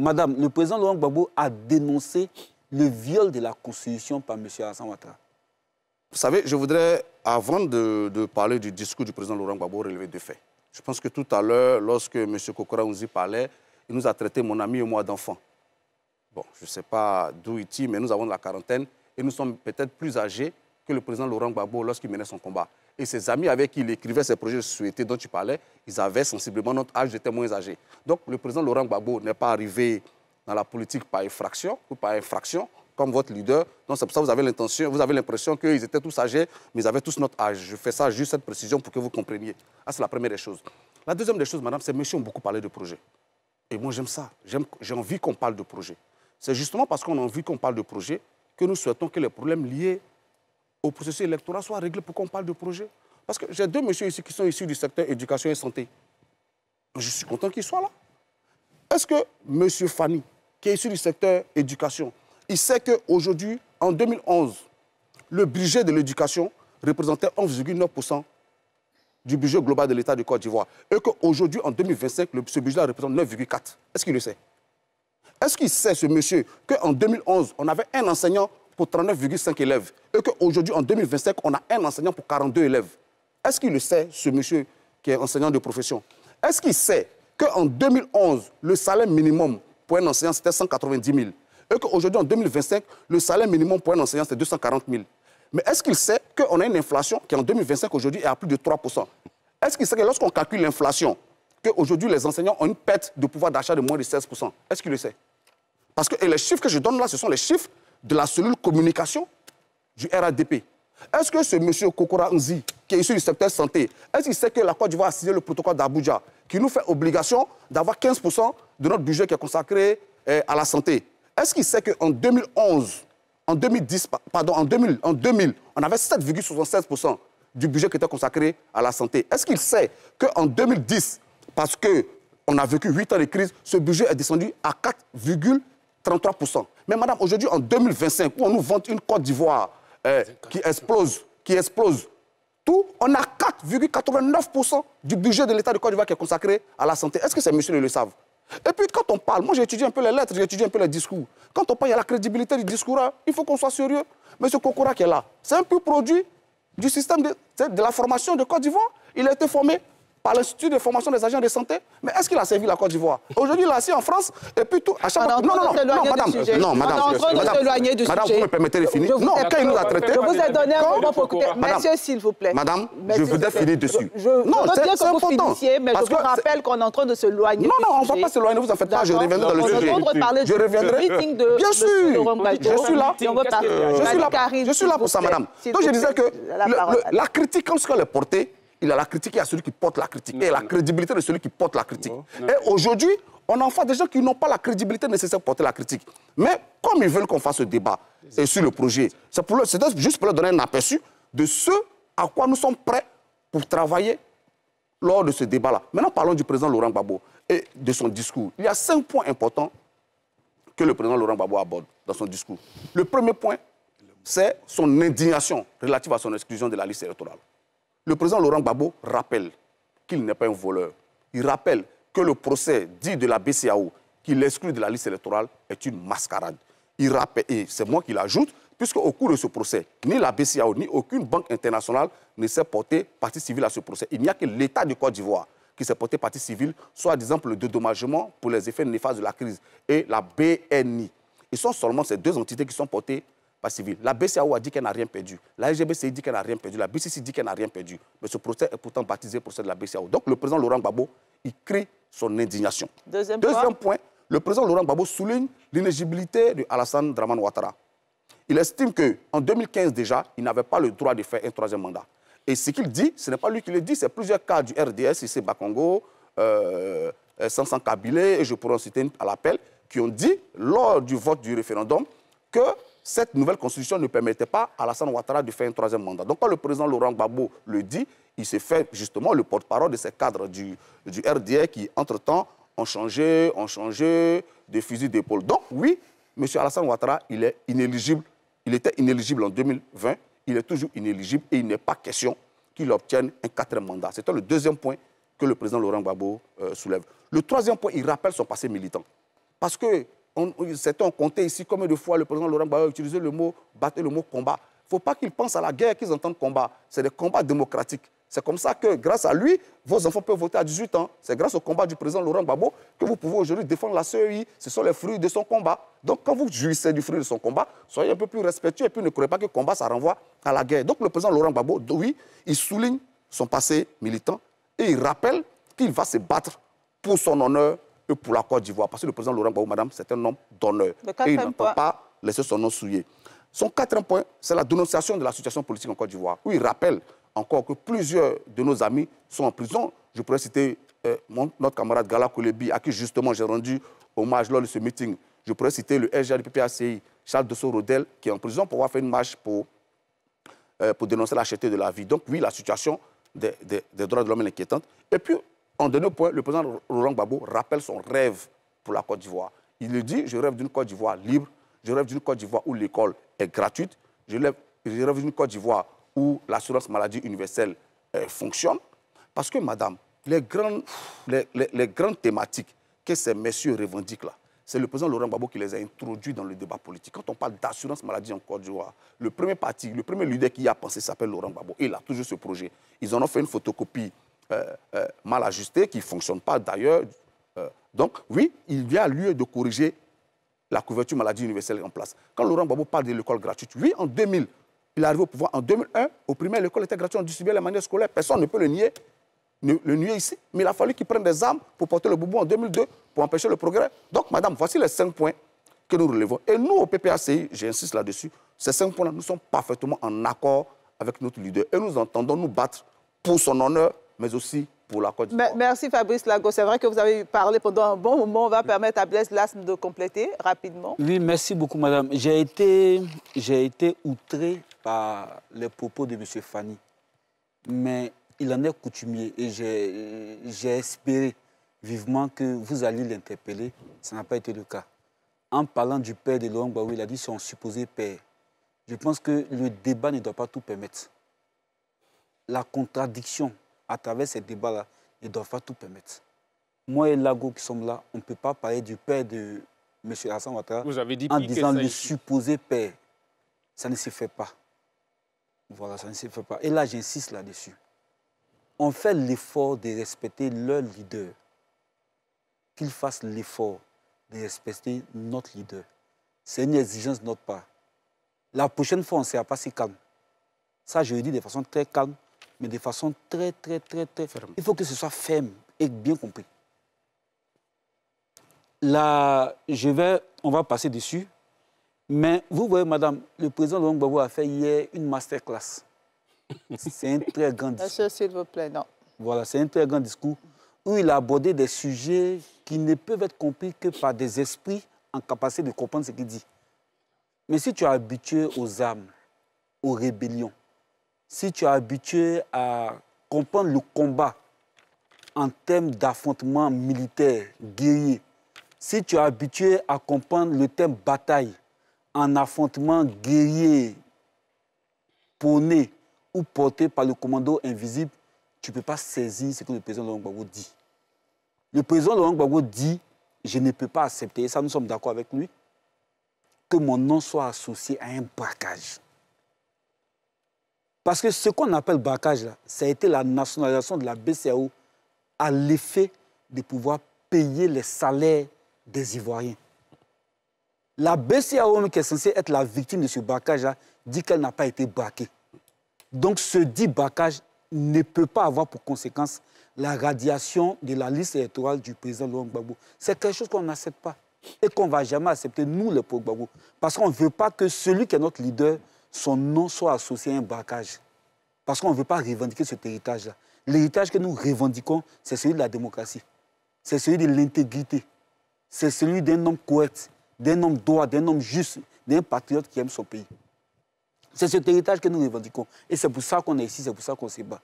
Madame, le président Laurent Gbagbo a dénoncé le viol de la Constitution par M. Alassane Ouattara. Vous savez, je voudrais, avant de parler du discours du président Laurent Gbagbo, relever deux faits. Je pense que tout à l'heure, lorsque M. Kokora Ounzi parlait, il nous a traité, mon ami et moi, d'enfants. Bon, je ne sais pas d'où il tire, mais nous avons de la quarantaine et nous sommes peut-être plus âgés que le président Laurent Gbagbo lorsqu'il menait son combat. Et ses amis avec qui il écrivait ces projets de société dont tu parlais, ils avaient sensiblement notre âge, j'étais moins âgé. Donc le président Laurent Gbagbo n'est pas arrivé dans la politique par effraction ou par infraction, comme votre leader. Donc c'est pour ça que vous avez l'impression qu'ils étaient tous âgés, mais ils avaient tous notre âge. Je fais ça juste cette précision pour que vous compreniez. Ah, c'est la première des choses. La deuxième des choses, madame, c'est que messieurs ont beaucoup parlé de projets. Et moi, j'aime ça. J'ai envie qu'on parle de projets. C'est justement parce qu'on a envie qu'on parle de projets que nous souhaitons que les problèmes liés au processus électoral soient réglés pour qu'on parle de projets. Parce que j'ai deux messieurs ici qui sont issus du secteur éducation et santé. Je suis content qu'ils soient là. Est-ce que M. Fani, qui est issu du secteur éducation, il sait qu'aujourd'hui, en 2011, le budget de l'éducation représentait 11,9% du budget global de l'État de Côte d'Ivoire et qu'aujourd'hui, en 2025, ce budget représente 9,4%. Est-ce qu'il le sait? Est-ce qu'il sait, ce monsieur, qu'en 2011, on avait un enseignant pour 39,5 élèves et qu'aujourd'hui, en 2025, on a un enseignant pour 42 élèves? Est-ce qu'il le sait, ce monsieur qui est enseignant de profession? Est-ce qu'il sait qu'en 2011, le salaire minimum pour un enseignant, c'était 190 000 et qu'aujourd'hui, en 2025, le salaire minimum pour un enseignant, c'est 240 000? Mais est-ce qu'il sait qu'on a une inflation qui, en 2025, aujourd'hui, est à plus de 3%? Est-ce qu'il sait que lorsqu'on calcule l'inflation, qu'aujourd'hui, les enseignants ont une perte de pouvoir d'achat de moins de 16%? Est-ce qu'il le sait? Parce que les chiffres que je donne là, ce sont les chiffres de la cellule communication du RADP. Est-ce que ce monsieur Kokora Nzi, qui est issu du secteur santé, est-ce qu'il sait que la Côte d'Ivoire a signé le protocole d'Abuja, qui nous fait obligation d'avoir 15% de notre budget qui est consacré à la santé? Est-ce qu'il sait qu'en 2011, en 2010, pardon, en 2000, on avait 7,76% du budget qui était consacré à la santé? Est-ce qu'il sait qu'en 2010, parce qu'on a vécu 8 ans de crise, ce budget est descendu à 4,33%? Mais madame, aujourd'hui, en 2025, où on nous vante une Côte d'Ivoire qui explose, tout, on a 4,89% du budget de l'État de Côte d'Ivoire qui est consacré à la santé. Est-ce que ces messieurs le savent? Et puis quand on parle, moi j'ai étudié un peu les lettres, j'ai étudié un peu les discours. Quand on parle, il y a la crédibilité du discours, hein. Il faut qu'on soit sérieux. Monsieur Kokora qui est là, c'est un peu produit du système de la formation de Côte d'Ivoire. Il a été formé par l'Institut de formation des agents de santé. Mais est-ce qu'il a servi la Côte d'Ivoire? Aujourd'hui, il est assis en France et puis tout. À chaque fois... Non, madame, vous me permettez de finir? Non, quand il nous a traités... Je vous ai donné un moment pour écouter. Monsieur, s'il vous plaît. Madame, je voudrais finir dessus. Je veux bien que vous finissiez, mais je vous rappelle qu'on est en train de s'éloigner. Non, on ne va pas s'éloigner, vous en faites pas, je reviendrai dans le sujet. Je reviendrai. Bien sûr, je suis là. Je suis là pour ça, madame. Donc je disais que la critique, quand elle est portée, il a la critique, il y a celui qui porte la critique. Et la crédibilité de celui qui porte la critique. Et aujourd'hui, on en fait des gens qui n'ont pas la crédibilité nécessaire pour porter la critique. Mais comme ils veulent qu'on fasse ce débat et sur le projet, c'est juste pour leur donner un aperçu de ce à quoi nous sommes prêts pour travailler lors de ce débat-là. Maintenant, parlons du président Laurent Gbagbo et de son discours. Il y a 5 points importants que le président Laurent Gbagbo aborde dans son discours. Le premier point, c'est son indignation relative à son exclusion de la liste électorale. Le président Laurent Gbagbo rappelle qu'il n'est pas un voleur. Il rappelle que le procès dit de la BCEAO, qui l'exclut de la liste électorale, est une mascarade. Il rappelle, et c'est moi qui l'ajoute, puisqu'au cours de ce procès, ni la BCEAO, ni aucune banque internationale ne s'est portée partie civile à ce procès. Il n'y a que l'État de Côte d'Ivoire qui s'est porté partie civile, soit disant pour le dédommagement pour les effets néfastes de la crise, et la BNI. Ils sont seulement ces deux entités qui sont portées pas civile. La BCEAO a dit qu'elle n'a rien perdu. La LGBCI dit qu'elle n'a rien perdu. La BCC dit qu'elle n'a rien perdu. Mais ce procès est pourtant baptisé procès de la BCEAO. Donc le président Laurent Gbagbo, il crie son indignation. Deuxième point, le président Laurent Gbagbo souligne l'inéligibilité de Alassane Dramane Ouattara. Il estime qu'en 2015 déjà, il n'avait pas le droit de faire un troisième mandat. Et ce qu'il dit, ce n'est pas lui qui le dit, c'est plusieurs cas du RDS, ici Bakongo, Sansan Kabilé, et je pourrais en citer à l'appel, qui ont dit, lors du vote du référendum, que cette nouvelle constitution ne permettait pas à Alassane Ouattara de faire un troisième mandat. Donc quand le président Laurent Gbagbo le dit, il se fait justement le porte-parole de ces cadres du RDA qui, entre-temps, ont changé de fusil d'épaule. Donc oui, M. Alassane Ouattara, il est inéligible. Il était inéligible en 2020, il est toujours inéligible et il n'est pas question qu'il obtienne un quatrième mandat. C'était le deuxième point que le président Laurent Gbagbo soulève. Le troisième point, il rappelle son passé militant. Parce que certains ont compté ici combien de fois le président Laurent Gbagbo a utilisé le mot battre, le mot combat. Il ne faut pas qu'ils pensent à la guerre qu'ils entendent combat. C'est des combats démocratiques. C'est comme ça que, grâce à lui, vos enfants peuvent voter à 18 ans. C'est grâce au combat du président Laurent Gbagbo que vous pouvez aujourd'hui défendre la CEI. Ce sont les fruits de son combat. Donc, quand vous jouissez du fruit de son combat, soyez un peu plus respectueux et puis ne croyez pas que le combat, ça renvoie à la guerre. Donc, le président Laurent Gbagbo, oui, il souligne son passé militant et il rappelle qu'il va se battre pour son honneur et pour la Côte d'Ivoire. Parce que le président Laurent Gbagbo, madame, c'est un homme d'honneur. Et il n'entend pas laisser son nom souillé. Son quatrième point, c'est la dénonciation de la situation politique en Côte d'Ivoire, où il rappelle encore que plusieurs de nos amis sont en prison. Je pourrais citer notre camarade Gala Kolebi, à qui justement j'ai rendu hommage lors de ce meeting. Je pourrais citer le SGA du PPACI, Charles Dosso-Rodel, qui est en prison pour avoir fait une marche pour dénoncer la cherté de la vie. Donc oui, la situation des droits de l'homme est inquiétante. Et puis, en dernier point, le président Laurent Gbagbo rappelle son rêve pour la Côte d'Ivoire. Il le dit, je rêve d'une Côte d'Ivoire libre, je rêve d'une Côte d'Ivoire où l'école est gratuite, je rêve d'une Côte d'Ivoire où l'assurance maladie universelle fonctionne. Parce que, madame, les grandes thématiques que ces messieurs revendiquent là, c'est le président Laurent Gbagbo qui les a introduits dans le débat politique. Quand on parle d'assurance maladie en Côte d'Ivoire, le premier parti, le premier leader qui y a pensé s'appelle Laurent Gbagbo. Il a toujours ce projet. Ils en ont fait une photocopie mal ajustée qui ne fonctionne pas d'ailleurs. Donc, oui, il y a lieu de corriger la couverture maladie universelle en place. Quand Laurent Gbagbo parle de l'école gratuite, oui, en 2000, il est arrivé au pouvoir. En 2001, au primaire, l'école était gratuite, on distribuait les manuels scolaires. Personne ne peut le nier ici. Mais il a fallu qu'ils prennent des armes pour porter le boubou en 2002 pour empêcher le progrès. Donc, madame, voici les 5 points que nous relevons. Et nous, au PPACI, j'insiste là-dessus, ces 5 points-là, nous sommes parfaitement en accord avec notre leader. Et nous entendons nous battre pour son honneur, mais aussi pour la Côte d'Ivoire. Merci Fabrice Lago. C'est vrai que vous avez parlé pendant un bon moment. On va permettre à Blaise Lasme de compléter rapidement. Oui, merci beaucoup, madame. J'ai été outré par les propos de M. Fani. Mais il en est coutumier et j'ai espéré vivement que vous alliez l'interpeller. Ça n'a pas été le cas. En parlant du père de Laurent Gbagbo, il a dit son supposé père. Je pense que le débat ne doit pas tout permettre. La contradiction à travers ces débats-là ne doit pas tout permettre. Moi et Lago qui sommes là, on ne peut pas parler du père de M. Alassane Ouattara en disant le supposé père. Ça ne se fait pas. Voilà, ça ne se fait pas. Et là, j'insiste là-dessus. On fait l'effort de respecter leur leader. Qu'ils fassent l'effort de respecter notre leader. C'est une exigence de notre part. La prochaine fois, on ne sera pas si calme. Ça, je le dis de façon très calme, mais de façon très ferme. Il faut que ce soit ferme et bien compris. Là, on va passer dessus. Mais vous voyez, madame, le président Laurent Gbagbo a fait hier une masterclass. C'est un très grand discours. Monsieur, s'il vous plaît, non. Voilà, c'est un très grand discours où il a abordé des sujets qui ne peuvent être compris que par des esprits en capacité de comprendre ce qu'il dit. Mais si tu es habitué aux armes, aux rébellions, si tu es habitué à comprendre le combat en termes d'affrontement militaire, guerrier, si tu es habitué à comprendre le terme bataille en affrontement guerrier, prôné ou porté par le commando invisible, tu ne peux pas saisir ce que le président Laurent Gbagbo dit. Le président Laurent Gbagbo dit, je ne peux pas accepter, et ça nous sommes d'accord avec lui, que mon nom soit associé à un braquage. Parce que ce qu'on appelle braquage, là, ça a été la nationalisation de la BCEAO à l'effet de pouvoir payer les salaires des Ivoiriens. La BCEAO, qui est censée être la victime de ce braquage-là, dit qu'elle n'a pas été braquée. Donc, ce dit braquage ne peut pas avoir pour conséquence la radiation de la liste électorale du président Laurent Gbagbo. C'est quelque chose qu'on n'accepte pas et qu'on ne va jamais accepter, nous, les pauvres Gbagbo. Parce qu'on ne veut pas que celui qui est notre leader, son nom soit associé à un braquage. Parce qu'on ne veut pas revendiquer cet héritage-là. L'héritage que nous revendiquons, c'est celui de la démocratie. C'est celui de l'intégrité. C'est celui d'un homme correct, d'un homme droit, d'un homme juste, d'un patriote qui aime son pays. C'est cet héritage que nous revendiquons. Et c'est pour ça qu'on est ici, c'est pour ça qu'on se bat.